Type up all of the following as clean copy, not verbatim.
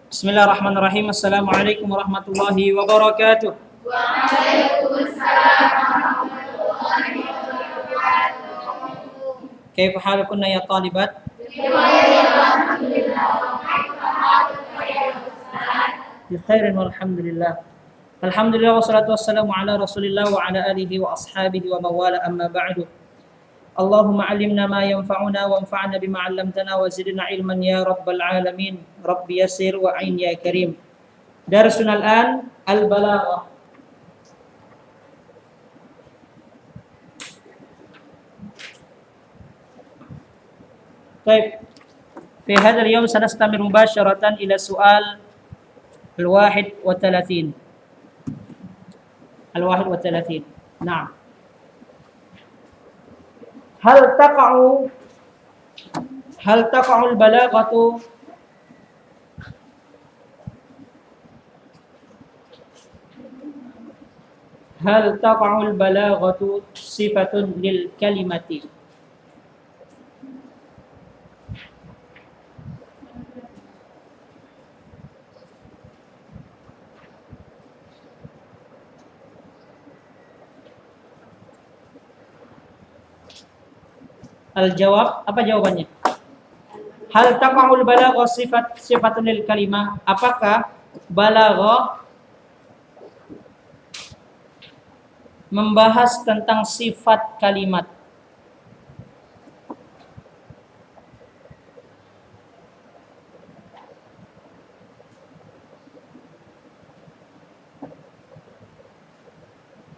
Bismillahirrahmanirrahim. Assalamualaikum warahmatullahi wabarakatuh. كيف حالكن يا طالبات؟ بخير والحمد لله. Alhamdulillah wassalatu wassalamu ala Rasulillah wa ala alihi wa ashabihi wa mawala amma ba'du. Allahumma 'allimna ma yanfa'una wanfa'na bima 'allamtana wa zidna ilman ya rabbal alamin. Rabbi yassir wa 'in ya karim. Darsuna al-an al-balaghah. طيب في هذا اليوم سنستمر مباشرة إلى السؤال ال31. ال31. نعم. هل تقع البلاغة صفة للكلمة؟ Al-jawab, apa jawabannya? Hal taqa'ul balaghah sifatun lil kalimah? Apakah balaghah membahas tentang sifat kalimat?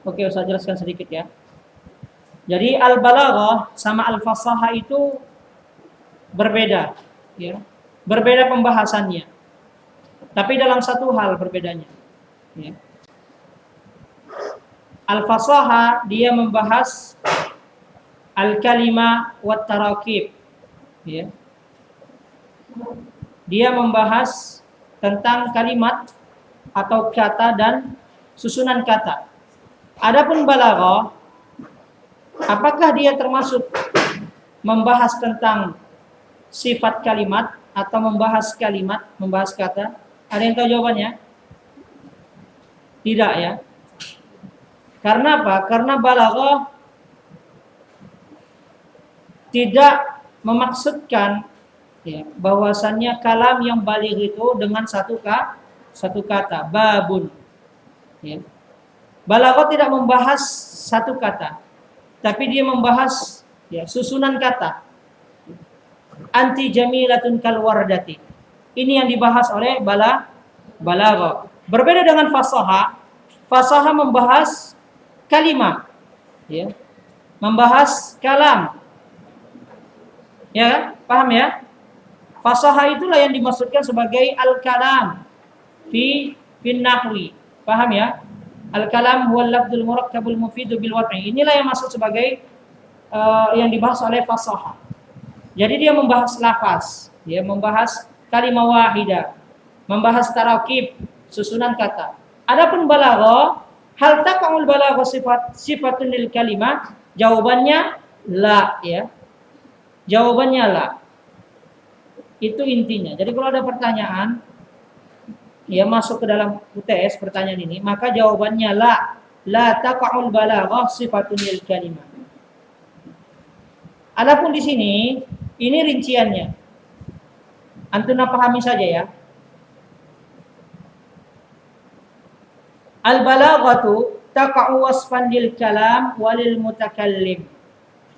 Oke, saya jelaskan sedikit ya. Jadi al-balaghah sama al-fasahah itu berbeda, ya. Berbeda pembahasannya. Tapi dalam satu hal berbedanya. Ya. Al-fasahah dia membahas al-kalimah wat tarakib. Ya. Dia membahas tentang kalimat atau kata dan susunan kata. Adapun balaghah, apakah dia termasuk membahas tentang sifat kalimat atau membahas kalimat, membahas kata? Ada yang tahu jawabannya? Tidak ya. Karena apa? Karena balaghah tidak memaksudkan ya, bahwasannya kalam yang baligh itu dengan satu kata, babun. Ya. Balaghah tidak membahas satu kata, tapi dia membahas ya, susunan kata. Anti jamilatun kal wardati. Ini yang dibahas oleh balaghah. Berbeda dengan fasahah. Fasahah membahas kalimat, ya. Membahas kalam. Ya, paham ya? Fasahah itulah yang dimaksudkan sebagai al-kalam fi nahwi. Paham ya? Al-kalam huwal lafdzul murakkabul mufidu bil wad'i. Inilah yang masuk sebagai yang dibahas oleh fasahah. Jadi dia membahas lafaz, dia membahas kalimah wahidah, membahas tarakib, susunan kata. Adapun balaghah, hal taqa'ul balaghah sifatun lil kalimah? Jawabannya la ya. Jawabannya la. Itu intinya. Jadi kalau ada pertanyaan ya masuk ke dalam UTS pertanyaan ini, maka jawabannya la taqa'ul balaghah sifatun lil kalimah. Adapun di sini ini rinciannya. Antum pahami saja ya. Al balaghatu taqa'u wasfan lil kalam walil mutakallim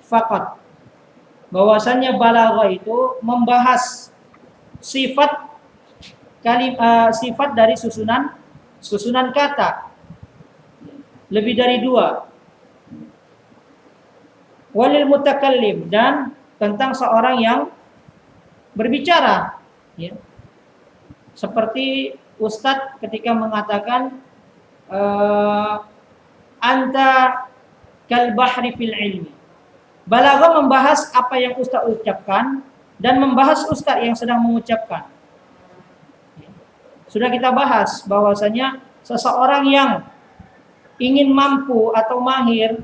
faqat. Bahwasannya balaghah itu membahas sifat dari susunan kata, lebih dari dua. Walil mutakallim, dan tentang seorang yang berbicara, ya. Seperti Ustadz ketika mengatakan anta kal bahri fil ilmi. Balaghah membahas apa yang Ustadz ucapkan dan membahas Ustadz yang sedang mengucapkan. Sudah kita bahas bahwasanya seseorang yang ingin mampu atau mahir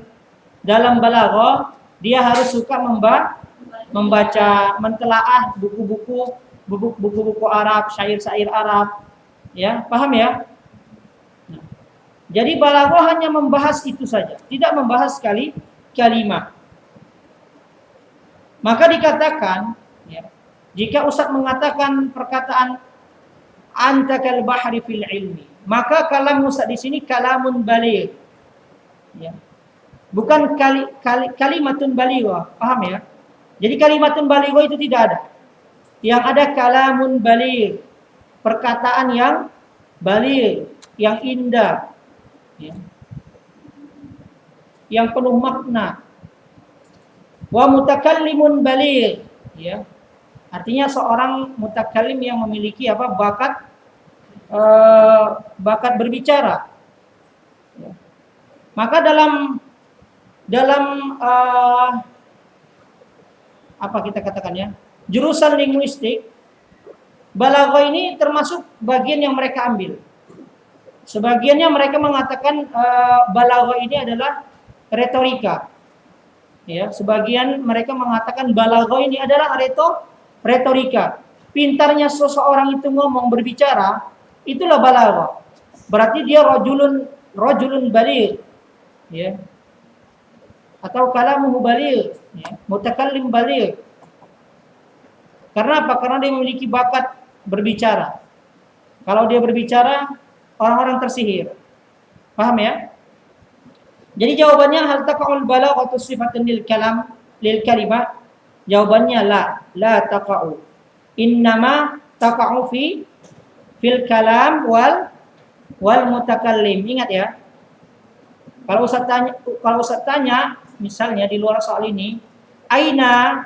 dalam balaghah, dia harus suka membaca, mentelaah buku-buku buku-buku Arab, syair-syair Arab. Ya, paham ya? Nah, jadi balaghah hanya membahas itu saja, tidak membahas kalimat. Maka dikatakan, ya, jika Ustaz mengatakan perkataan anta kal bahri fil ilmi, maka kalam Ustaz di sini kalamun baligh. Ya. Bukan kalimatun balighah, paham ya? Jadi kalimatun balighah itu tidak ada. Yang ada kalamun baligh, perkataan yang baligh, yang indah, ya. Yang penuh makna. Wa mutakallimun baligh, ya. Artinya seorang mutakallim yang memiliki apa? Bakat berbicara. Ya. Maka dalam apa kita katakan ya, jurusan linguistik, balaghah ini termasuk bagian yang mereka ambil. Sebagiannya mereka mengatakan balaghah ini adalah retorika. Ya, sebagian mereka mengatakan balaghah ini adalah retorika. Pintarnya seseorang itu ngomong, berbicara, itulah balaghah. Berarti dia rajulun baligh. Ya. Atau kalamuhu baligh, ya, mutakallim baligh. Karena apa? Karena dia memiliki bakat berbicara. Kalau dia berbicara, orang-orang tersihir. Paham ya? Jadi jawabannya hal taqa'ul balaghatu sifatun lil kalimah? Jawabannya la taqa'u. Innama taqa'u fil kalam wal mutakallim. Ingat ya. Kalau Ustaz tanya misalnya di luar soal ini, aina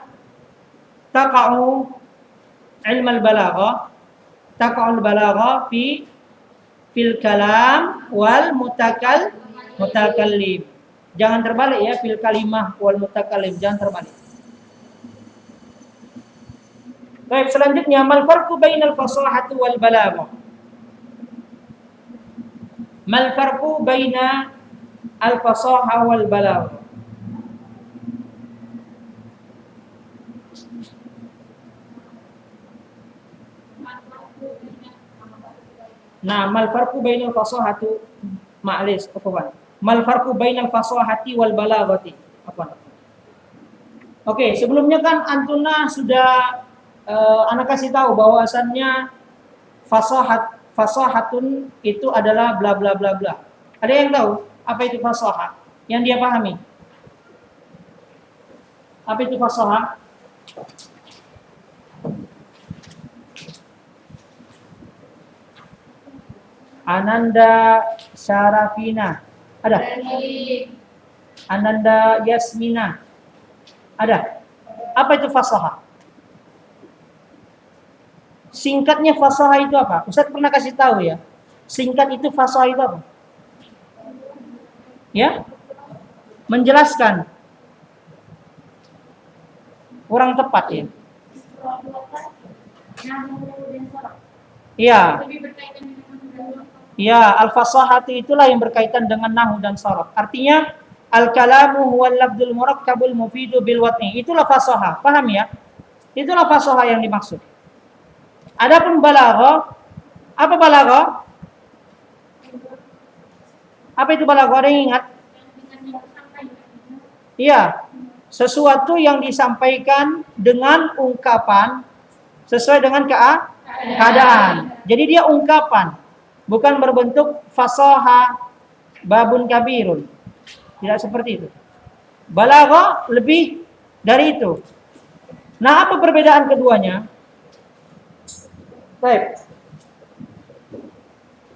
taqa'u ilmal balaghah? Taqa'ul balaghah fil kalam wal mutakallim. Jangan terbalik ya, fil kalimah wal mutakallim, jangan terbalik. Baik, selanjutnya mal farqu bainal fasahati wal balaghah? Mal farqu baina al fasahah wal balaghah? Nah, mal farqu bainal fasahati mal farqu bainal fasahati wal balaghati. Oke, sebelumnya kan antuna sudah anak kasih tahu bahwasannya fasahatun itu adalah bla bla bla bla. Ada yang tahu apa itu fasahah? Yang dia pahami? Apa itu fasahah? Ananda Syarafina. Ada? Ananda Yasmina. Ada? Apa itu fasahah? Singkatnya fasahah itu apa? Ustaz pernah kasih tahu ya. Singkat itu fasahah itu apa? Ya? Menjelaskan. Kurang tepat ya. Iya. Ya, al-fasahatu itulah yang berkaitan dengan nahwu dan sharaf. Artinya al-kalamu huwal lafdzul murakkabul mufidu bil watni. Itulah fasahah. Paham ya? Itulah fasahah yang dimaksud. Adapun balaghah, apa balaghah? Apa itu balaghah? Ada yang ingat? Iya, sesuatu yang disampaikan dengan ungkapan sesuai dengan keadaan. Jadi dia ungkapan, bukan berbentuk fasaha babun kabirun. Tidak seperti itu. Balaghah lebih dari itu. Nah, apa perbedaan keduanya? Baik.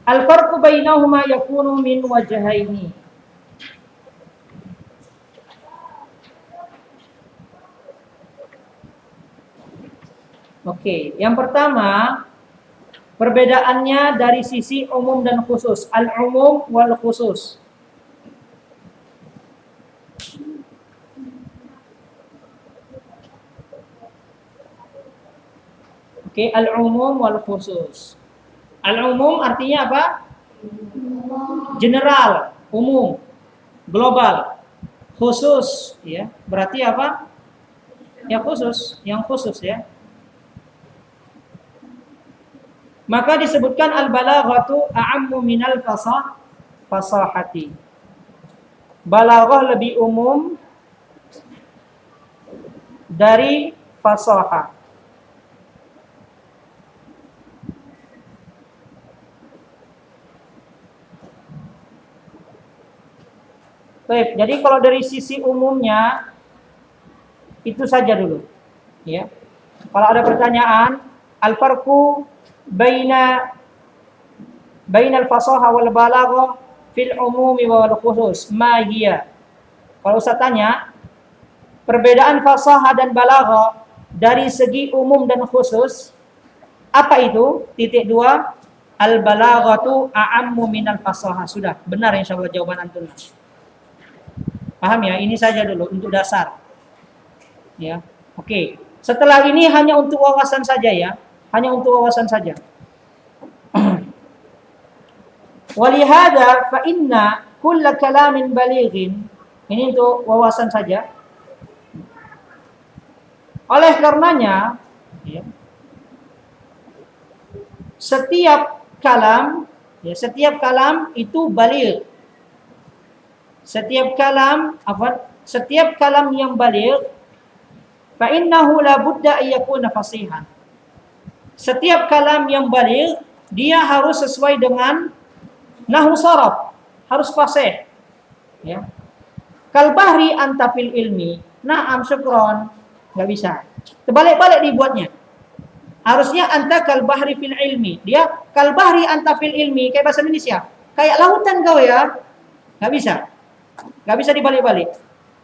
Al-farqu bainahuma yakunu min wajhaini. Oke, yang pertama perbedaannya dari sisi umum dan khusus. Al-umum wal khusus. Oke, al-umum wal khusus. Al-umum artinya apa? General, umum, global. Khusus, ya. Berarti apa? Ya khusus, yang khusus ya. Maka disebutkan al-balaghatu a'ammu minal fasahati. Balaghah lebih umum dari fasahah. Baik, jadi kalau dari sisi umumnya itu saja dulu, ya. Kalau ada pertanyaan, al-farqu bainal fasaha wal balaghah fil umumi wal khusus ma hiya. Kalau Ustaz tanya, perbedaan fasaha dan balaghah dari segi umum dan khusus apa itu? Titik 2, al balaghatu a'ammu minal fasaha. Sudah, benar insyaallah jawaban antum. Paham ya? Ini saja dulu untuk dasar. Ya. Oke. Setelah ini hanya untuk wawasan saja ya. Hanya untuk wawasan saja. Walihada fa inna kulla kalamin balighin. Ini untuk wawasan saja. Oleh karenanya, ya, setiap kalam itu baligh. Setiap kalam yang baligh fa innahu la budda an yakuna fasihan. Setiap kalam yang baligh dia harus sesuai dengan nahwu sharaf, harus fasih. Ya. Kal bahri anta fil ilmi. Na'am syukron. Enggak bisa. Terbalik-balik dibuatnya. Harusnya anta kal bahri fil ilmi. Dia kal bahri anta fil ilmi kayak bahasa Indonesia. Kayak lautan kau ya. Enggak bisa. Enggak bisa dibalik-balik.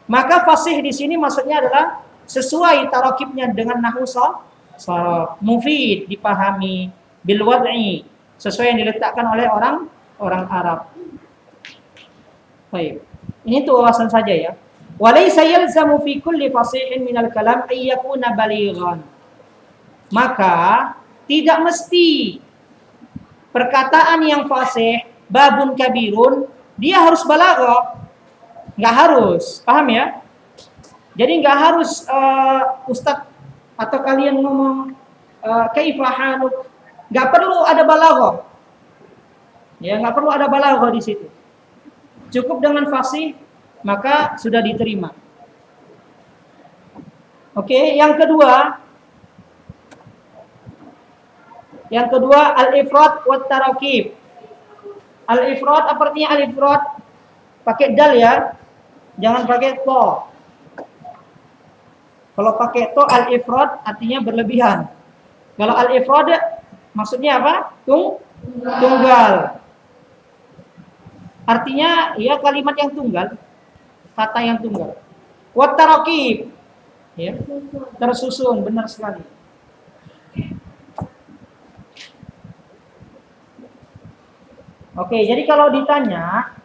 Maka fasih di sini maksudnya adalah sesuai tarakibnya dengan nahwu sharaf, mufid, dipahami, bil wad'i, sesuai yang diletakkan oleh orang Arab. Baik. Ini tuh wawasan saja ya. Walaysa yalzamu fi kulli fasihin minal kalam ay yakuna balighan. Maka tidak mesti perkataan yang fasih, babun kabirun, dia harus balaghah. Enggak harus. Paham ya? Jadi enggak harus ustaz atau kalian ngomong kaifa haluk, enggak perlu ada balaghah. Ya, enggak perlu ada balaghah di situ. Cukup dengan fasih maka sudah diterima. Oke, yang kedua al-ifrad wa tarakib. Al-ifrad apa artinya al-ifrad? Pakai dal ya. Jangan pakai to. Kalau pakai to al-ifrad artinya berlebihan. Kalau al-ifrad maksudnya apa? Tunggal. Artinya ya kalimat yang tunggal, kata yang tunggal. Wat tarakib, ya, tersusun, benar sekali. Oke, jadi kalau ditanya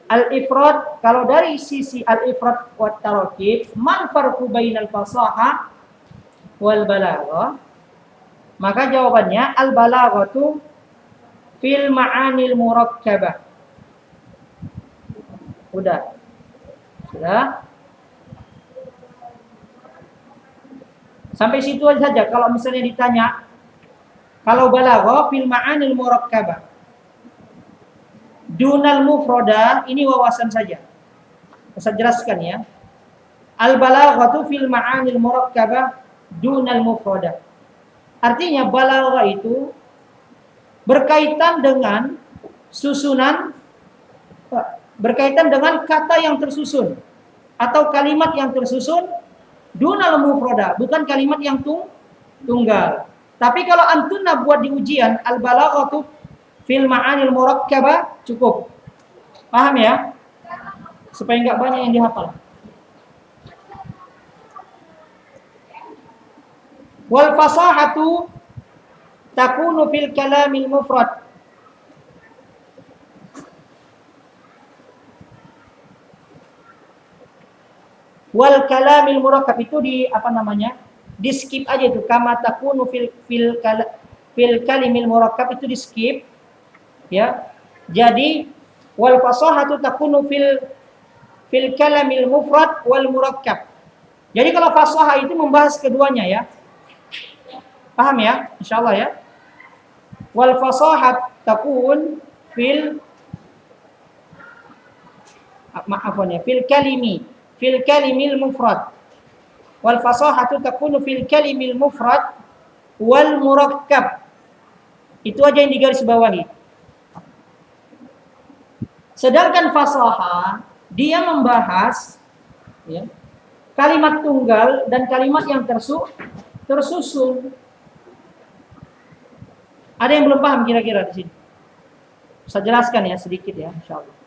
al-ifrad, kalau dari sisi al-ifrad wat tarakib, man farqu bainal fasaha wal balaghah? Maka jawabannya al-balaghatu fil ma'anil murakkabah. Sudah. Sampai situ saja. Kalau misalnya ditanya, kalau balaghah fil ma'anil murakkabah, dunal mufrada, ini wawasan saja. Saya jelaskan ya. Al balaghatu fil ma'anil murakkabah dunal mufrada. Artinya balaghah itu berkaitan dengan susunan, berkaitan dengan kata yang tersusun atau kalimat yang tersusun dunal mufrada, bukan kalimat yang tunggal. Tapi kalau antuna buat di ujian al balaghatu fil ma'anil murakkabah cukup. Paham ya? Supaya enggak banyak yang dihafal. Wal fasahatu takunu fil kalamil mufrad. Wal kalamil murakkab itu di di skip aja itu, kama takunu fil kalimil murakkab itu di skip ya. Jadi wal fasahatu takunu fil kalamil mufrad wal murakkab. Jadi kalau fasahah itu membahas keduanya ya. Paham ya? Insyaallah ya. Wal fasahat takun fil fil kalimil mufrad. Wal fasahatu takunu fil kalimil mufrad wal murakkab. Itu aja yang digarisbawahi. Sedangkan fasaha dia membahas ya, kalimat tunggal dan kalimat yang tersusun. Ada yang belum paham kira-kira di sini? Saya jelaskan ya sedikit ya, insyaallah.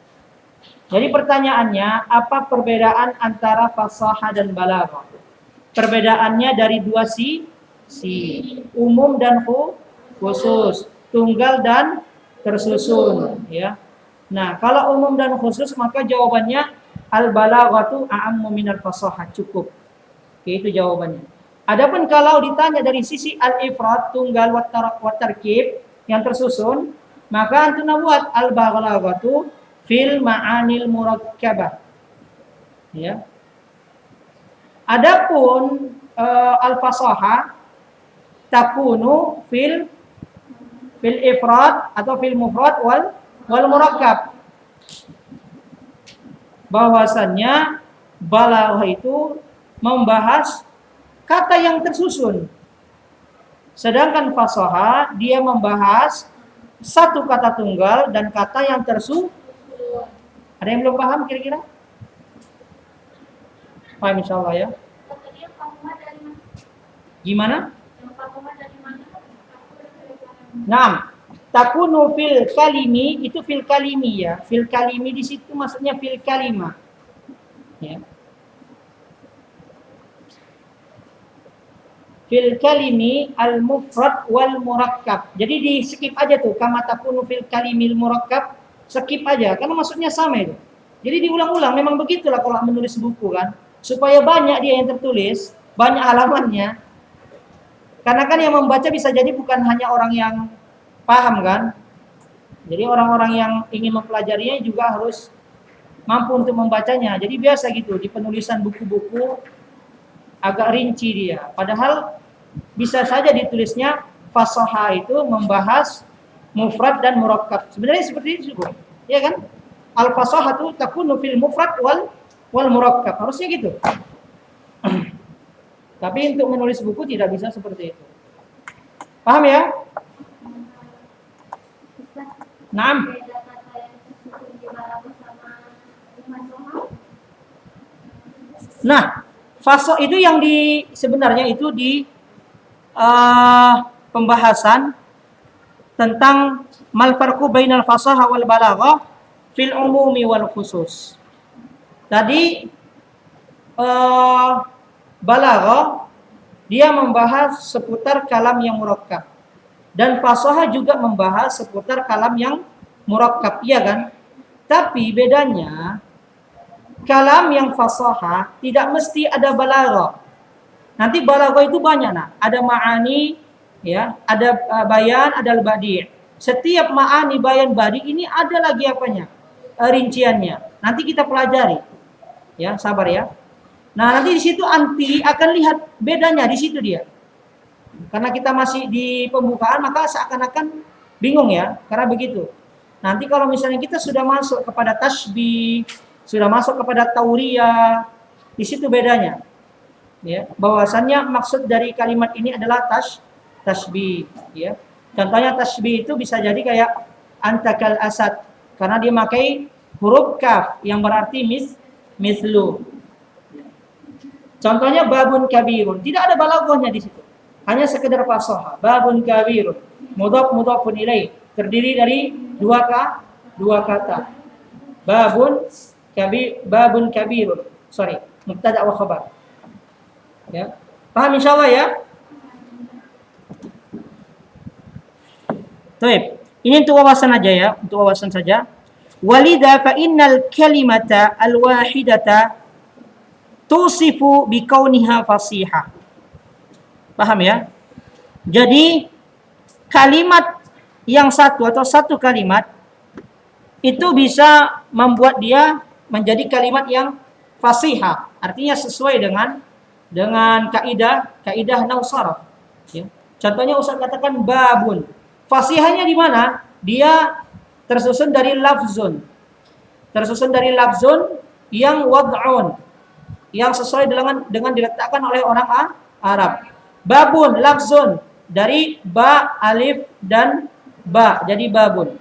Jadi pertanyaannya, apa perbedaan antara fasaha dan balaghah? Perbedaannya dari dua sisi, umum dan khusus, tunggal dan tersusun, ya. Nah, kalau umum dan khusus maka jawabannya al-balaghatu a'ammu minal fasahah, cukup. Itu jawabannya. Adapun kalau ditanya dari sisi al-ifrad, tunggal wa tarkib yang tersusun, maka antum buat al-balaghatu fil ma'anil murakkabah. Ya. Adapun al-fasaha takunu fil ifrad atau fil mufrad wal murakkab. Bahwasannya balaghah itu membahas kata yang tersusun. Sedangkan fasaha dia membahas satu kata tunggal dan kata yang tersusun. Ada yang belum paham kira-kira? Paham insyaallah ya. Gimana? Naam. Takunu fil kalimi, itu fil kalimi ya. Fil kalimi di situ maksudnya fil kalimah. Ya. Fil kalimi al mufrad wal murakkab. Jadi di skip aja tuh kama takunu fil kalimil murakkab, skip aja karena maksudnya sama itu. Jadi diulang-ulang, memang begitulah kalau menulis buku kan, supaya banyak dia yang tertulis, banyak halamannya. Karena kan yang membaca bisa jadi bukan hanya orang yang paham kan. Jadi orang-orang yang ingin mempelajarinya juga harus mampu untuk membacanya. Jadi biasa gitu di penulisan buku-buku agak rinci dia. Padahal bisa saja ditulisnya fasaha itu membahas mufrad dan murakkab. Sebenarnya seperti itu juga. Ya kan? Al-fasahatu takunu fil mufrad wal murakkab. Harusnya gitu. Tapi untuk menulis buku tidak bisa seperti itu. Paham ya? Naam. Nah, faso itu yang sebenarnya itu di pembahasan tentang mal farqu bainal fasaha wal balaghah fil umumi wal khusus. Tadi balaghah dia membahas seputar kalam yang murakkab. Dan fasaha juga membahas seputar kalam yang murakkab, iya kan? Tapi bedanya kalam yang fasaha tidak mesti ada balaghah. Nanti balaghah itu banyak nah, ada ma'ani ya, ada bayan, ada al-badi'. Setiap ma'ani, bayan, badi ini ada lagi apanya? Rinciannya. Nanti kita pelajari. Ya, sabar ya. Nah, nanti di situ anti akan lihat bedanya di situ dia. Karena kita masih di pembukaan maka seakan-akan bingung ya, karena begitu. Nanti kalau misalnya kita sudah masuk kepada tasbih, sudah masuk kepada tauriyah, di situ bedanya. Ya, bahwasannya maksud dari kalimat ini adalah tasbih, ya. Contohnya tasbih itu bisa jadi kayak antakal asad karena dia pakai huruf kaf yang berarti mislu. Contohnya babun kabirun, tidak ada balaghahnya di situ. Hanya sekedar fasaha. Babun kabirun, mudhaf mudhafun ilaih, terdiri dari dua kata. Babun kabirun. Sorry, mubtada wa khabar. Ya. Paham insyaallah ya? Baik. Ini untuk wawasan aja ya, untuk wawasan saja. Walidha fa innal kalimata al-wahidata tusifu bi kauniha fasihah. Paham ya? Jadi kalimat yang satu atau satu kalimat itu bisa membuat dia menjadi kalimat yang fasihah. Artinya sesuai dengan kaidah nahwu sharaf. Ya. Contohnya Ustaz katakan babun. Fasihahnya di mana? Dia tersusun dari lafzun. Tersusun dari lafzun yang wad'un, yang sesuai dengan diletakkan oleh orang Arab. Babun, lafzun, dari ba, alif, dan ba, jadi babun.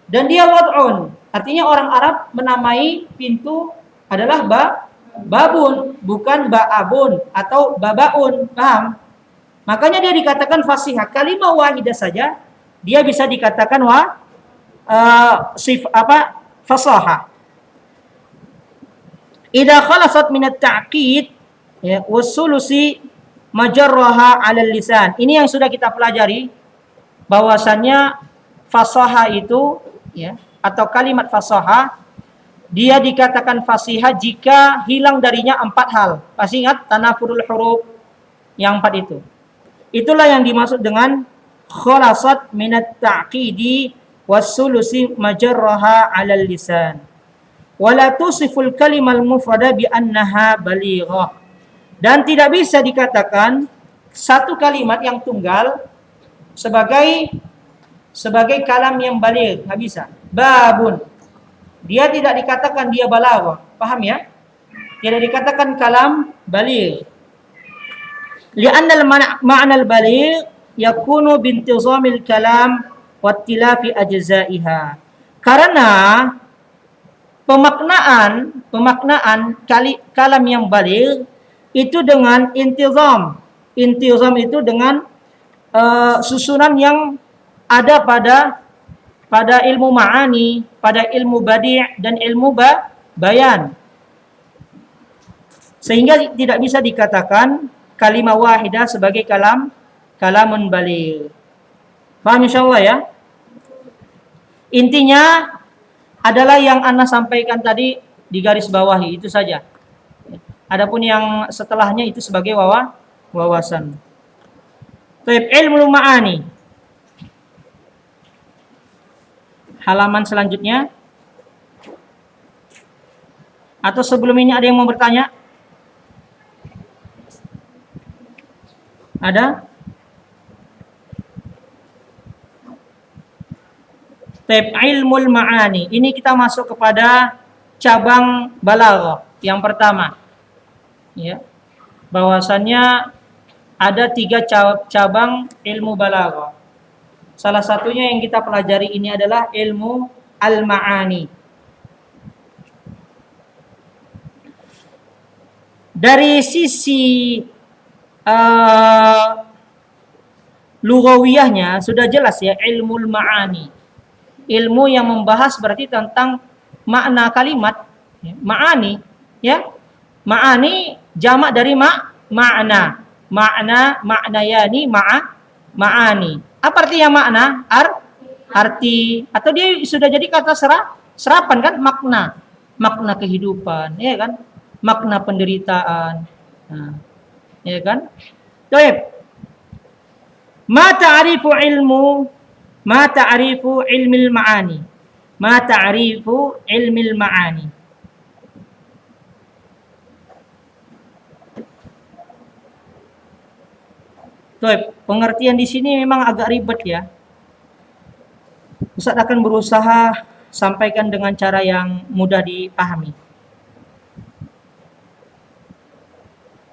Dan dia wad'un, artinya orang Arab menamai pintu adalah babun, bukan ba'abun atau babaun, paham? Makanya dia dikatakan fasihah. Kalimah wahidah saja dia bisa dikatakan fasaha. Idza khalasat min at-ta'qid ya wasulusi majarraha 'ala lisan. Ini yang sudah kita pelajari bahwasannya fasaha itu ya atau kalimat fasaha dia dikatakan fasihah jika hilang darinya 4 hal. Pasti ingat tanafurul huruf yang 4 itu. Itulah yang dimaksud dengan khalasat minat ta'qidi wassulusi majarraha 'alal lisan. Wala tusiful kalimal mufrada bi annaha balighah. Dan tidak bisa dikatakan satu kalimat yang tunggal sebagai kalam yang baligh, enggak bisa. Babun. Dia tidak dikatakan dia balaghah. Paham ya? Tidak dikatakan kalam baligh. Li'anna al-ma'na al-baligh yakunu bintizamil kalam wa ittilafi ajza'iha. Karena pemaknaan kalam yang baligh itu dengan intizam. Intizam itu dengan susunan yang ada pada ilmu ma'ani, pada ilmu badi' dan ilmu bayan. Sehingga tidak bisa dikatakan kalimah wahidah sebagai kalamun baligh. Paham insyaallah ya? Intinya adalah yang Ana sampaikan tadi di garis bawahi itu saja. Adapun yang setelahnya itu sebagai wawasan. Taib ilmu ma'ani. Halaman selanjutnya. Atau sebelum ini ada yang mau bertanya? Ada? Taib ilmul ma'ani. Ini kita masuk kepada cabang balaghah yang pertama. Ya. Bahwasannya ada 3 cabang ilmu balaghah. Salah satunya yang kita pelajari ini adalah ilmu al-ma'ani. Dari sisi lughawiyahnya sudah jelas ya, ilmul ma'ani. Ilmu yang membahas berarti tentang makna kalimat, ya, ma'ani, ya. Ma'ani jamak dari makna. Maknayani ma'ani. Apa artinya makna? Arti atau dia sudah jadi kata serapan kan, makna kehidupan, ya kan? Makna penderitaan. Nah, ya kan? Baik. Ma ta'rifu ilmil ma'ani. Ma ta'rifu ilmil ma'ani. Baik, pengertian di sini memang agak ribet ya. Ustaz akan berusaha sampaikan dengan cara yang mudah dipahami.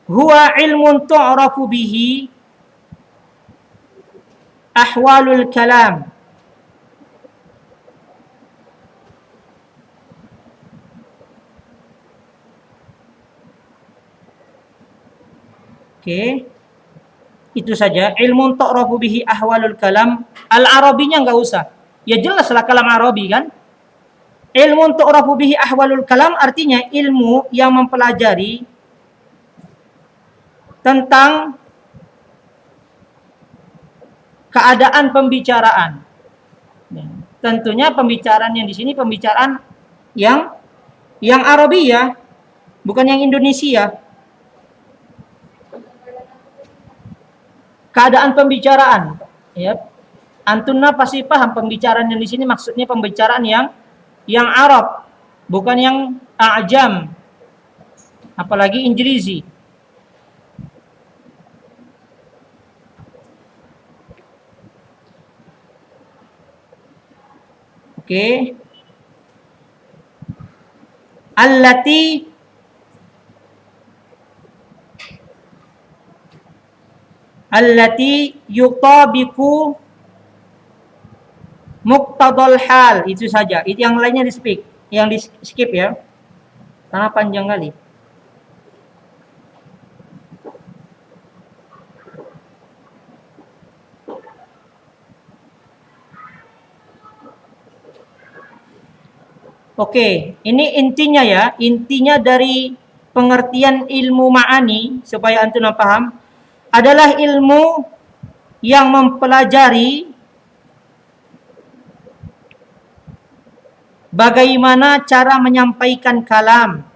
Huwa ilmun tu'rafu bihi ahwalul kalam. Oke. Itu saja. Ilmun tu'rafu bihi ahwalul kalam. Al-Arabinya enggak usah. Ya jelaslah kalam Arabi kan. Ilmun tu'rafu bihi ahwalul kalam artinya ilmu yang mempelajari tentang keadaan pembicaraan. Ya, tentunya pembicaraan yang di sini pembicaraan yang Arabia, bukan yang Indonesia. Keadaan pembicaraan, ya. Antunna pasti paham pembicaraan yang di sini maksudnya pembicaraan yang Arab, bukan yang A'jam, apalagi Injilizi. Oke. Allati yutabiku muqtadal hal, itu saja. Itu yang lainnya di skip, ya. Karena panjang kali. Oke, ini intinya ya, intinya dari pengertian ilmu ma'ani supaya antum paham adalah ilmu yang mempelajari bagaimana cara menyampaikan kalam.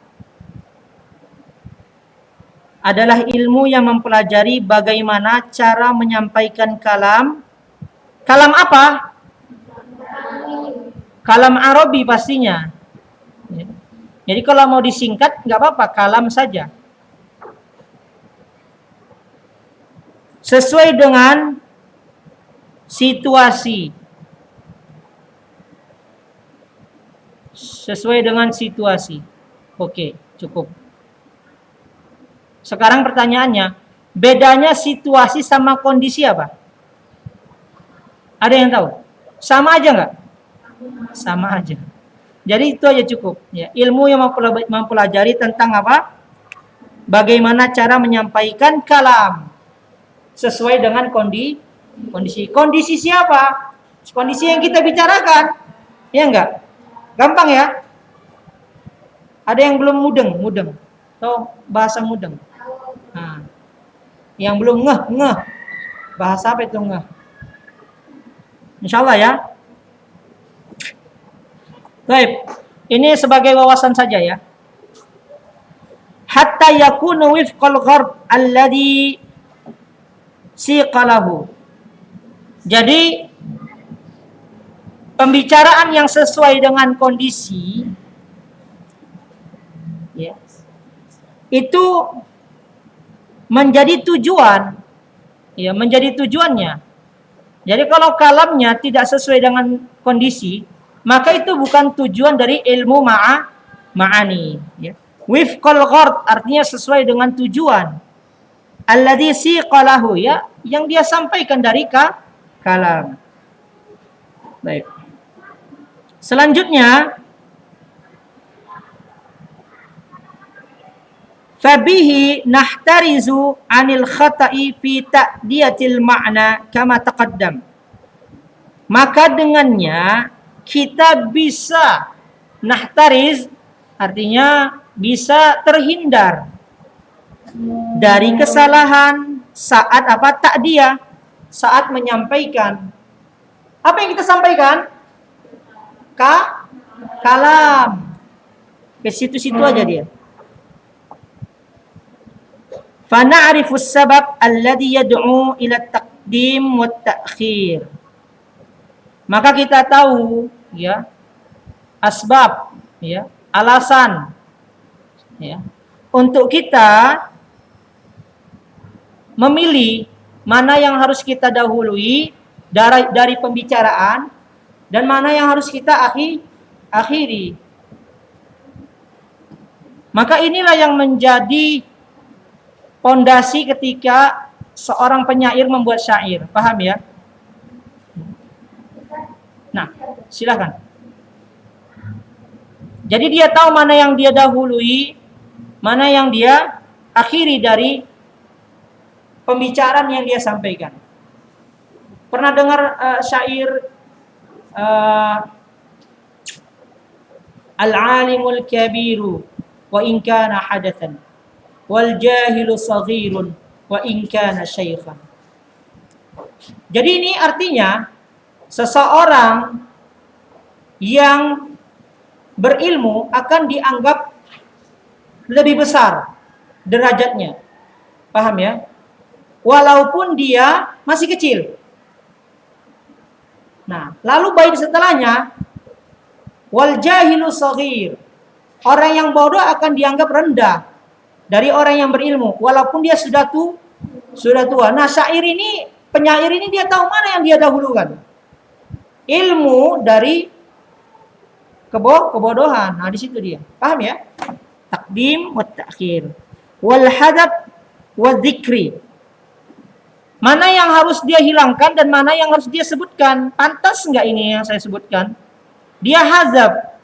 Adalah ilmu yang mempelajari bagaimana cara menyampaikan kalam. Kalam apa? Kalam Arabi pastinya. Jadi kalau mau disingkat nggak apa-apa, kalam saja. Sesuai dengan situasi. Sesuai dengan situasi. Oke, cukup. Sekarang pertanyaannya, bedanya situasi sama kondisi apa? Ada yang tahu? Sama aja nggak? Sama aja. Jadi itu aja cukup. Ya, ilmu yang mempelajari tentang apa? Bagaimana cara menyampaikan kalam sesuai dengan kondisi. Kondisi siapa? Kondisi yang kita bicarakan. Ya enggak? Gampang ya? Ada yang belum mudeng. Atau bahasa mudeng? Nah, yang belum ngeh. Bahasa apa itu ngeh? Insyaallah ya. Baik, ini sebagai wawasan saja ya. Hatta yakunu wifqal gharb alladhi siqalahu. Jadi pembicaraan yang sesuai dengan kondisi ya, itu menjadi tujuan, ya, menjadi tujuannya. Jadi kalau kalamnya tidak sesuai dengan kondisi, maka itu bukan tujuan dari ilmu ma'ani. Ya. Wifqal ghard artinya sesuai dengan tujuan. Alladhi siqalahu, ya, yang dia sampaikan dari kalam. Baik. Selanjutnya, fabihi nahtarizu anil khata'i fi ta'diyatil ma'na kama taqaddam. Maka dengannya kita bisa nahtariz, artinya bisa terhindar dari kesalahan saat apa? Ta'diyah, saat menyampaikan. Apa yang kita sampaikan? Kalam. Ke situ-situ aja dia. Fa na'rifu as-sabab alladhi yad'u ila at-taqdim wa at-ta'khir. Maka kita tahu ya asbab, ya, alasan ya untuk kita memilih mana yang harus kita dahului dari pembicaraan dan mana yang harus kita akhiri. Maka inilah yang menjadi pondasi ketika seorang penyair membuat syair. Paham ya? Nah, silakan. Jadi dia tahu mana yang dia dahului, mana yang dia akhiri dari pembicaraan yang dia sampaikan. Pernah dengar syair al-alimul kabiru wa in kana hadatsan wal jahilu saghirun wa in kana syaikhan. Jadi ini artinya seseorang yang berilmu akan dianggap lebih besar derajatnya. Paham ya? Walaupun dia masih kecil. Nah, lalu bait setelahnya wal jahilu shaghir. Orang yang bodoh akan dianggap rendah dari orang yang berilmu walaupun dia sudah tua. Nah, penyair ini dia tahu mana yang dia dahulukan. Ilmu dari kebodohan. Nah, di situ dia. Paham ya? Takdim wa ta'khir. Wal hadab wa dzikri. Mana yang harus dia hilangkan dan mana yang harus dia sebutkan? Pantas enggak ini yang saya sebutkan? Dia hazab.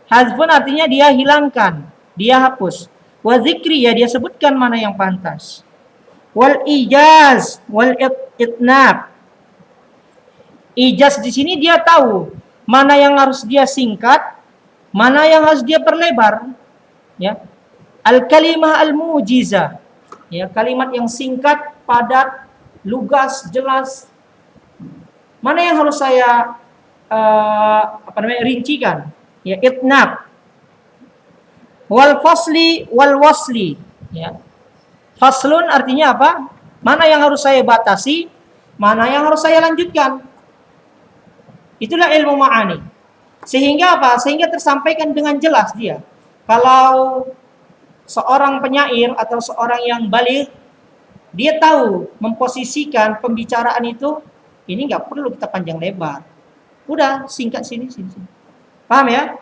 Hazfun artinya dia hilangkan, dia hapus. Wa dzikri ya dia sebutkan mana yang pantas. Wal ijaz wal itnab. Ijaz di sini dia tahu mana yang harus dia singkat, mana yang harus dia perlebar, ya. Al kalimah al mujizah, ya, kalimat yang singkat, padat, lugas, jelas. Mana yang harus saya rincikan? Ya, itnab. Wal fasli wal wasli, ya. Faslun artinya apa? Mana yang harus saya batasi, mana yang harus saya lanjutkan. Itulah ilmu ma'ani. Sehingga apa? Sehingga tersampaikan dengan jelas dia. Kalau seorang penyair atau seorang yang baligh, dia tahu memposisikan pembicaraan itu, ini nggak perlu kita panjang lebar. Udah, singkat sini. Paham ya?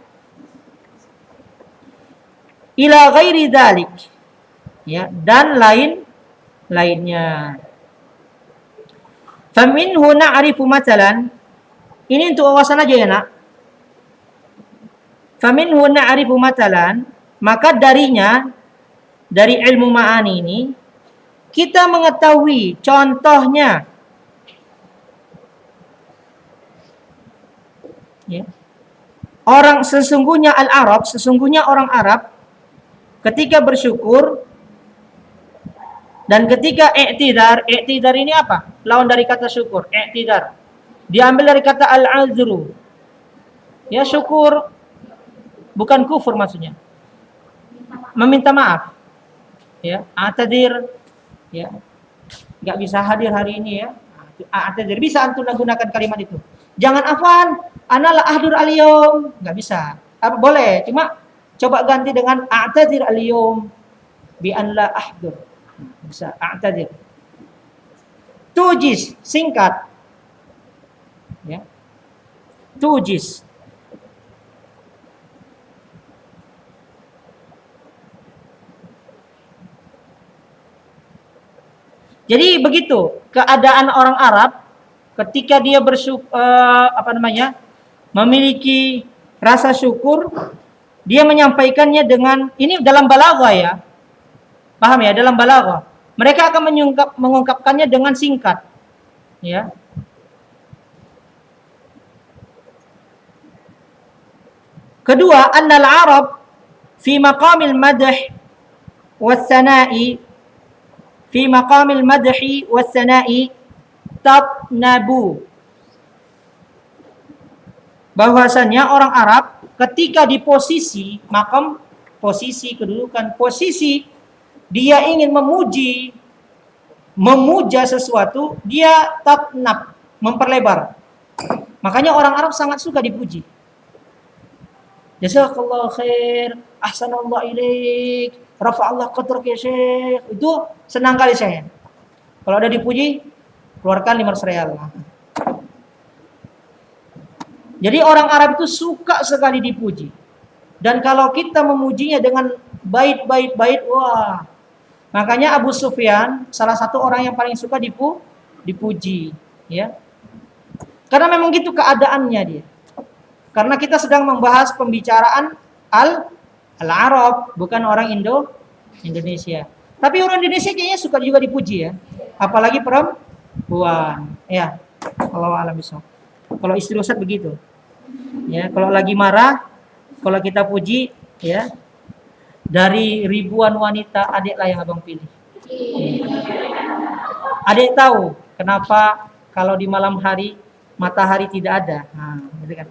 Ila ghairi dzalik. Ya, dan lainnya. Faminhu na'rifu matalan. Ini untuk wawasan aja ya, Nak. Faminhu na'rifu matalan, maka darinya, dari ilmu ma'ani ini, kita mengetahui contohnya. Ya. Sesungguhnya orang Arab ketika bersyukur dan ketika i'tidar ini apa? Lawan dari kata syukur, i'tidar. Diambil dari kata al-azru. Ya, syukur bukan kufur maksudnya. Meminta maaf. Ya, a'tadir, ya. Enggak bisa hadir hari ini ya. A'tadir, bisa antum gunakan kalimat itu. Jangan afwan, ana la ahdur al-yawm, enggak bisa. Apa boleh, cuma coba ganti dengan a'tadir al-yawm bi an la ahdur. Bisa a'tadir. Tujiz, singkat. Ya. Tujiz. Jadi begitu keadaan orang Arab ketika dia memiliki rasa syukur, dia menyampaikannya dengan ini dalam balaghah ya. Paham ya? Dalam balaghah. Mereka akan mengungkapkannya dengan singkat. Ya. Kedua, annal Arab fi maqamil madh was-sana'i tatnabu. Bahwasanya orang Arab ketika di posisi maqam, posisi kedudukan, posisi dia ingin memuja sesuatu, dia tatnab, memperlebar. Makanya orang Arab sangat suka dipuji. Jazakallah khair, ahsanallah ilaik, rafa'allah qadrak ya Syekh. Itu senang kali saya. Kalau ada dipuji, keluarkan 500 rial. Jadi orang Arab itu suka sekali dipuji. Dan kalau kita memujinya dengan bait, wah. Makanya Abu Sufyan salah satu orang yang paling suka dipuji, ya. Karena memang gitu keadaannya dia. Karena kita sedang membahas pembicaraan al-Arab, bukan orang Indonesia. Tapi orang Indonesia kayaknya suka juga dipuji ya. Apalagi perempuan. Ya. Kalau alam bisa. Kalau istri Ustaz begitu. Ya, kalau lagi marah, kalau kita puji, ya. Dari ribuan wanita, adiklah yang abang pilih. Adik tahu kenapa kalau di malam hari matahari tidak ada. Nah, gitu kan.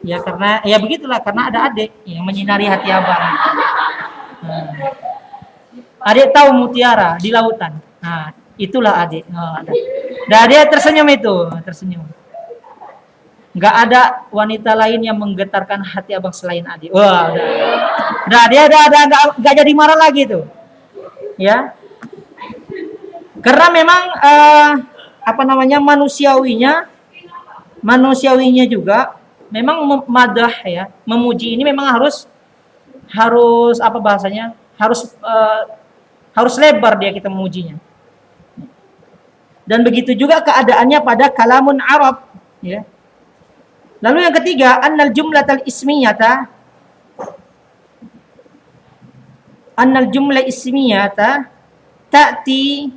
Ya karena ya begitulah, karena ada adik yang menyinari hati abang. Nah, adik tahu mutiara di lautan. Nah, itulah adik. Oh, ada. Dan dia tersenyum itu, tersenyum. Nggak ada wanita lain yang menggetarkan hati abang selain adik. Wah, udah dia nggak jadi marah lagi tuh. Ya. Karena memang manusiawinya juga memang madah ya, memuji ini memang harus apa bahasanya? Harus lebar dia kita memujinya. Dan begitu juga keadaannya pada kalamun Arab, ya. Lalu yang ketiga, annal jumlatal ismiyata jumlah ismiyata ta'ti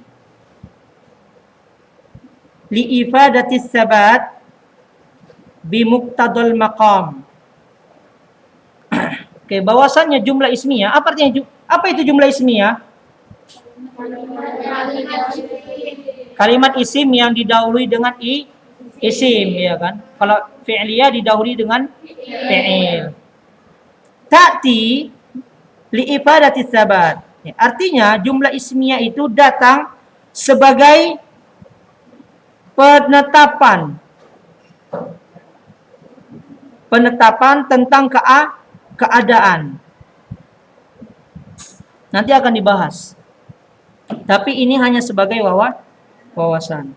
li ifadati sabat bi muqtadal maqam. Oke, bahwasannya jumlah ismiyah, apa itu jumlah ismiyah? Kalimat isim yang didahului dengan isim, ya kan? Kalau fi'liyah didahului dengan fi'il. Ta'ti li ifadati sabat. Ya, artinya jumlah ismiyah itu datang sebagai penetapan tentang keadaan. Nanti akan dibahas. Tapi ini hanya sebagai wawasan.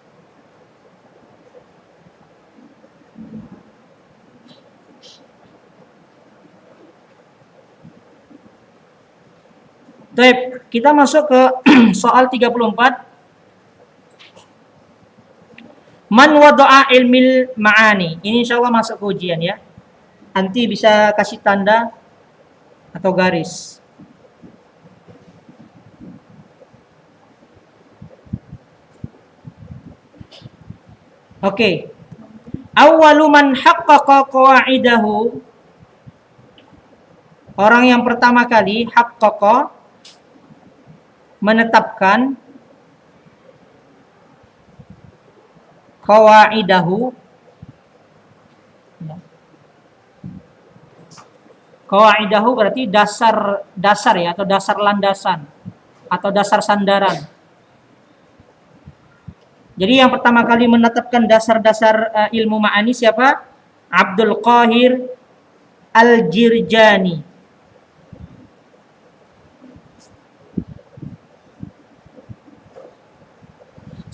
Baik, kita masuk ke soal 34. Man wada'a ilmil ma'ani. Ini insyaallah masuk ke ujian ya. Nanti bisa kasih tanda atau garis. Oke. Awwalu man haqqaqa qawaidahu. Orang yang pertama kali haqqaqa menetapkan qawaidahu. Qawaidahu berarti dasar ya, atau dasar landasan atau dasar sandaran. Jadi yang pertama kali menetapkan dasar-dasar ilmu ma'ani siapa? Abdul Qahir Al-Jirjani.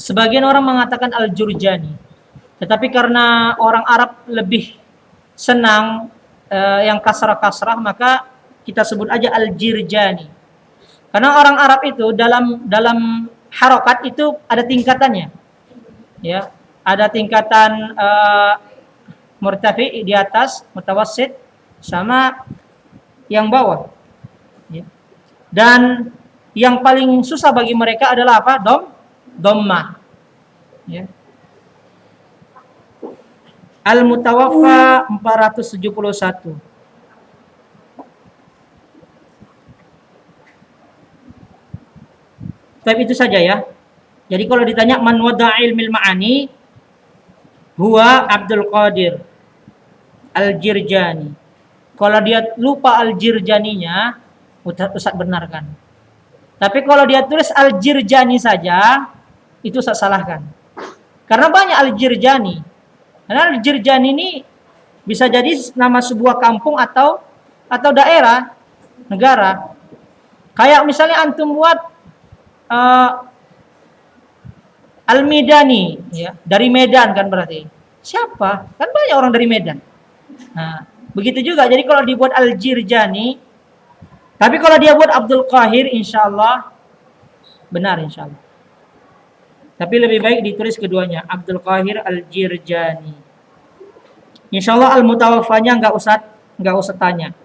Sebagian orang mengatakan Al-Jurjani. Tetapi karena orang Arab lebih senang yang kasrah-kasrah, maka kita sebut aja Al-Jirjani. Karena orang Arab itu dalam harokat itu ada tingkatannya. Ya, ada tingkatan murtafi di atas, mutawassit, sama yang bawah. Ya. Dan yang paling susah bagi mereka adalah apa? Dhammah. Ya. Al-Mutawaffa 471. Tapi itu saja ya. Jadi kalau ditanya man wada'a ilmil ma'ani, huwa Abdul Qadir Al-Jirjani. Kalau dia lupa Al-Jirjaninya, Ustaz benarkan. Tapi kalau dia tulis Al-Jirjani saja, itu Ustaz salahkan. Karena banyak Al-Jirjani. Karena Al-Jirjani ini bisa jadi nama sebuah kampung atau daerah, negara. Kayak misalnya antum buat Al-Midani, ya, dari Medan kan berarti. Siapa? Kan banyak orang dari Medan. Nah, begitu juga. Jadi kalau dibuat Al-Jirjani, tapi kalau dia buat Abdul Qahir, insyaallah benar insyaallah. Tapi lebih baik ditulis keduanya, Abdul Qahir Al-Jirjani. Insyaallah Al-Mutawaffanya enggak usah tanya.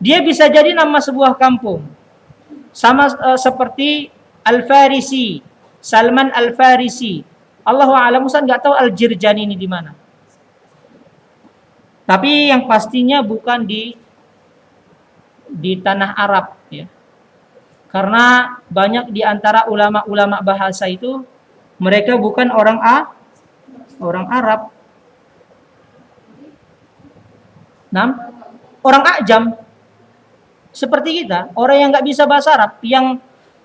Dia bisa jadi nama sebuah kampung. Sama seperti Al-Farisi, Salman Al-Farisi. Allahu a'lam, Ustaz enggak tahu Al-Jirjani ini di mana. Tapi yang pastinya bukan di tanah Arab ya. Karena banyak di antara ulama-ulama bahasa itu mereka bukan orang Arab. Orang Ajam. Seperti kita, orang yang nggak bisa bahasa Arab, yang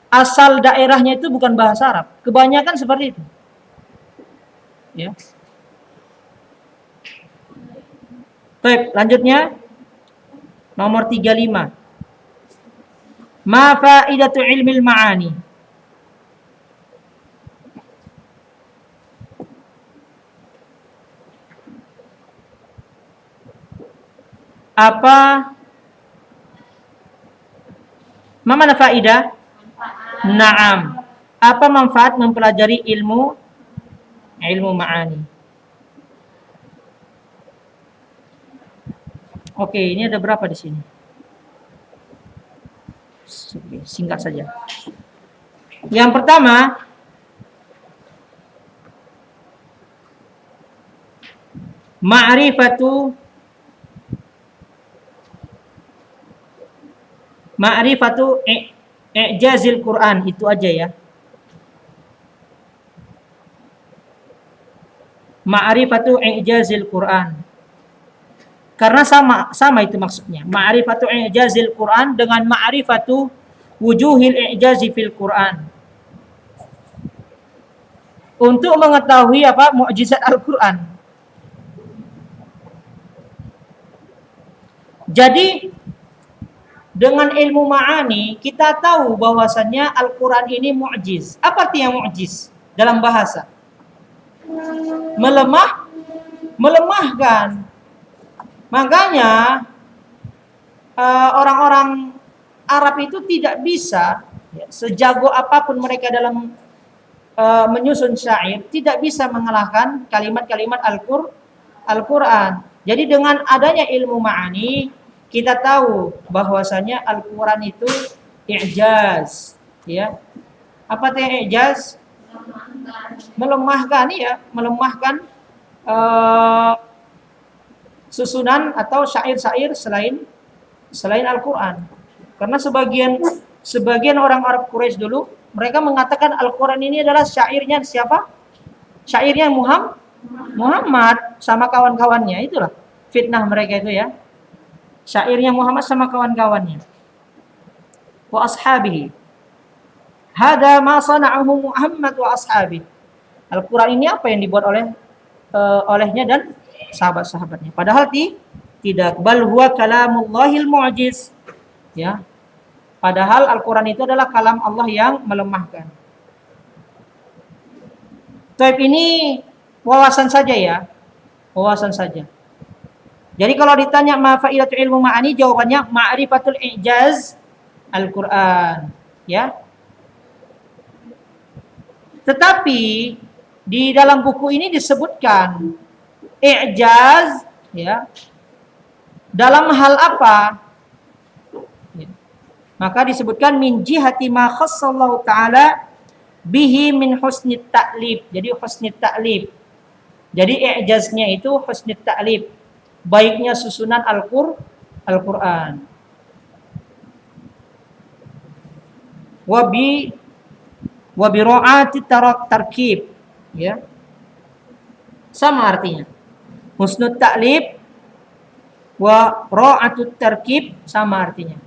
asal daerahnya itu bukan bahasa Arab. Kebanyakan seperti itu. Ya. Baik, lanjutnya nomor 35. Ma faidatu ilmil ma'ani? Apa mana faidah? Naam. Apa manfaat mempelajari ilmu ma'ani? Oke, ini ada berapa di sini? Singkat saja. Yang pertama, ma'rifatu i'jazil Quran, itu aja ya. Ma'rifatu i'jazil Quran. Karena sama itu maksudnya. Ma'rifatu i'jazil Quran dengan ma'rifatu wujuhil i'jazi fil Quran. Untuk mengetahui apa mukjizat Al-Quran. Jadi dengan ilmu ma'ani kita tahu bahwasannya Al-Quran ini mu'jiz. Apa artinya mu'jiz dalam bahasa? Melemahkan. Makanya orang-orang Arab itu tidak bisa, ya, sejago apapun mereka dalam menyusun syair, tidak bisa mengalahkan kalimat-kalimat Al-Quran. Jadi dengan adanya ilmu ma'ani, kita tahu bahwasanya Al-Quran itu i'jaz, ya. Apa itu i'jaz? Melemahkan, ya, melemahkan susunan atau syair-syair selain Al-Quran. Karena sebagian orang Arab Quraisy dulu, mereka mengatakan Al-Quran ini adalah syairnya siapa? Syairnya Muhammad sama kawan-kawannya. Itulah fitnah mereka itu, ya. Syairnya Muhammad sama kawan-kawannya. Wa ashabihi. Hada ma sana'ahu Muhammad wa ashabihi. Al-Quran ini apa yang dibuat olehnya dan sahabat-sahabatnya. Padahal tidak. Bal huwa kalamullahil mu'jiz. Ya. Padahal Al-Quran itu adalah kalam Allah yang melemahkan. Taib ini wawasan saja, ya. Wawasan saja. Jadi kalau ditanya ma faidatu ilmu ma'ani, jawabannya ma'rifatul i'jaz Al-Quran. Ya. Tetapi di dalam buku ini disebutkan i'jaz, ya, dalam hal apa? Ya. Maka disebutkan min jihati ma khassallahu ta'ala bihi min husnit ta'lib. Jadi husnit ta'lib. Jadi i'jaznya itu husnit ta'lib. Baiknya susunan Al-Quran. Wa bi ra'ati tarkib, ya. Sama artinya. Husnul ta'lib wa ra'atut tarkib sama artinya.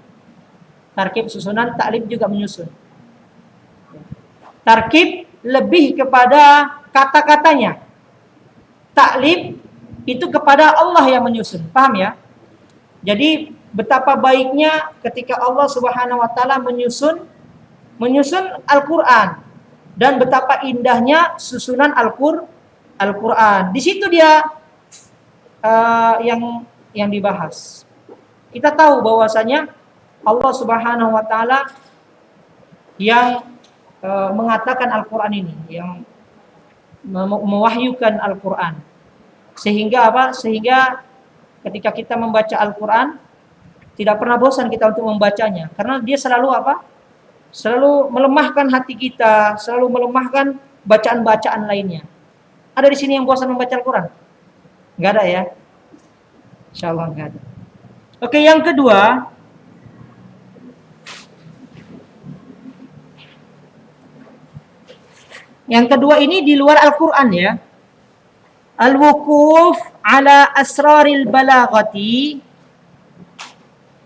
Tarkib susunan, ta'lib juga menyusun. Tarkib lebih kepada kata-katanya. Ta'lib itu kepada Allah yang menyusun. Paham, ya? Jadi betapa baiknya ketika Allah Subhanahu wa taala menyusun Al-Quran, dan betapa indahnya susunan Al-Quran. Di situ dia yang dibahas. Kita tahu bahwasanya Allah Subhanahu wa taala yang mengatakan Al-Quran ini, yang mewahyukan Al-Quran. Sehingga apa? Sehingga ketika kita membaca Al-Quran tidak pernah bosan kita untuk membacanya, karena dia selalu apa? Selalu melemahkan hati kita, selalu melemahkan bacaan-bacaan lainnya. Ada di sini yang bosan membaca Al-Quran? Enggak ada, ya? Insyaallah enggak ada. Oke, yang kedua, ini di luar Al-Quran, ya. Al-wukuf ala asraril balaghati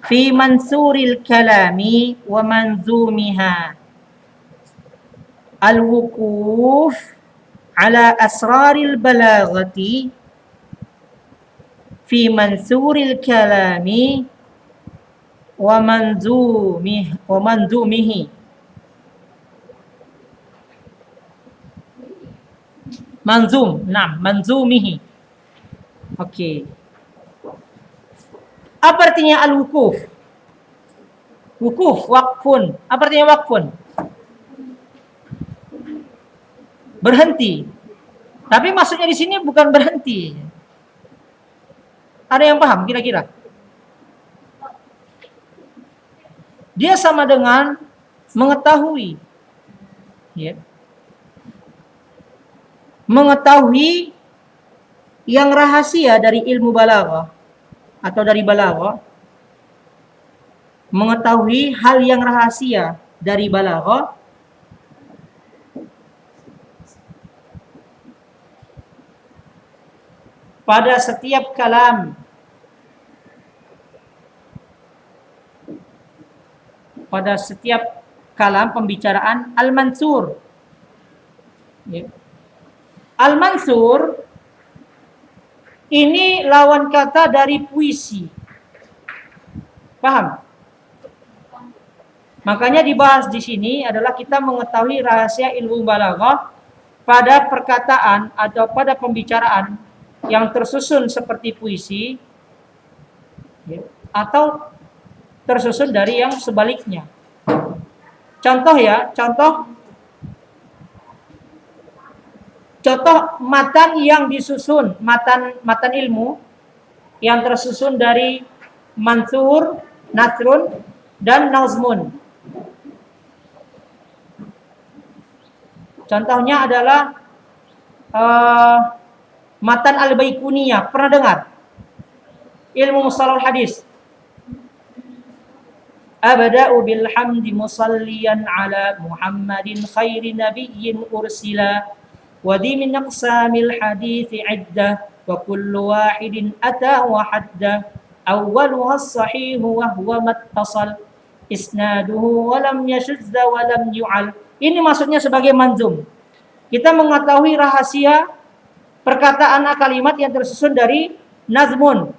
fi mansuril kalami wa manzumiha. Al-wukuf ala asraril balaghati fi mansuril kalami wa manzumihi. Manzumihi. Oke. Apa artinya al-wukuf? Wukuf, wakfun. Apa artinya wakfun? Berhenti. Tapi maksudnya di sini bukan berhenti. Ada yang paham kira-kira? Dia sama dengan mengetahui. Ya. Mengetahui yang rahasia dari ilmu balaghah atau dari balaghah, mengetahui hal yang rahasia dari balaghah pada setiap kalam, pada setiap kalam pembicaraan al-mansur. Ya. Al-mansur ini lawan kata dari puisi. Paham? Makanya dibahas di sini adalah kita mengetahui rahasia ilmu balaghah pada perkataan atau pada pembicaraan yang tersusun seperti puisi, ya, atau tersusun dari yang sebaliknya. Contoh ya, contoh matan yang disusun, matan ilmu yang tersusun dari mansur, nasrun, dan nazmun. Contohnya adalah matan al-Baiquniyah. Pernah dengar? Ilmu mustalah hadis. Abda'u bilhamdi musalliyan ala Muhammadin khairi nabiyyin ursila wa di min aqsamil hadithi iddah wa kullu wahidin ata wa hadda awwaluha as-sahihu wa huwa mattasal isnaduhu wa lam yashuzza wa lam yu'al. Ini maksudnya sebagai manzum. Kita mengetahui rahasia perkataan kalimat yang tersusun dari nazmun,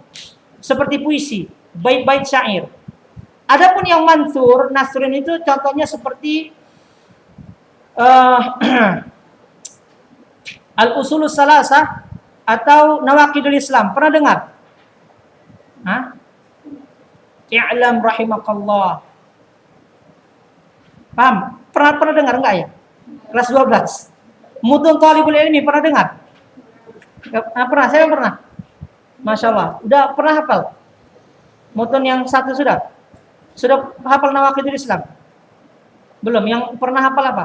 seperti puisi, bait-bait syair. Adapun yang mansur, nasrun itu contohnya seperti al-usulus salasah atau nawaqidul Islam. Pernah dengar? Hah? I'lam rahimakallah. Paham? Pernah dengar enggak ya? Kelas 12. Mutun Thalibul Ilmi pernah dengar? Pernah, saya pernah. Masya Allah. Udah pernah hafal? Mutun yang satu sudah? Sudah hafal nawaqidul Islam? Belum. Yang pernah hafal apa?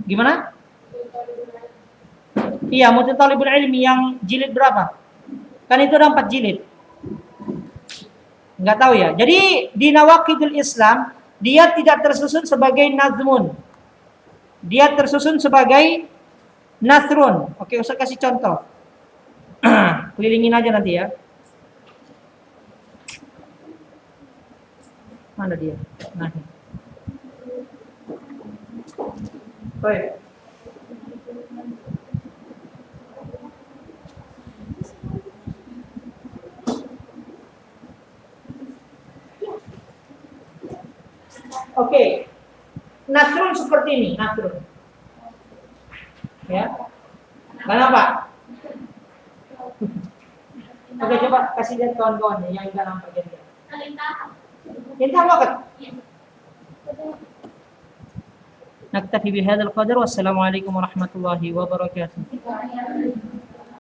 Gimana? Iya, Mutun Thalibul Ilmi yang jilid berapa? Kan itu ada 4 jilid. Enggak tahu ya. Jadi di nawaqidul Islam dia tidak tersusun sebagai nazmun. Dia tersusun sebagai nasrun. Oke, Ustaz kasih contoh. Kelilingin aja nanti ya. Mana dia? Nah. Baik. Oke. Nasrun seperti ini, nasrun. Ya. Kenapa? Oke, coba kasih lihat kawan-kawan yang enggak nampak dia. Intah banget. Naktafi bihadzal qadar. Wassalamualaikum warahmatullahi wabarakatuh.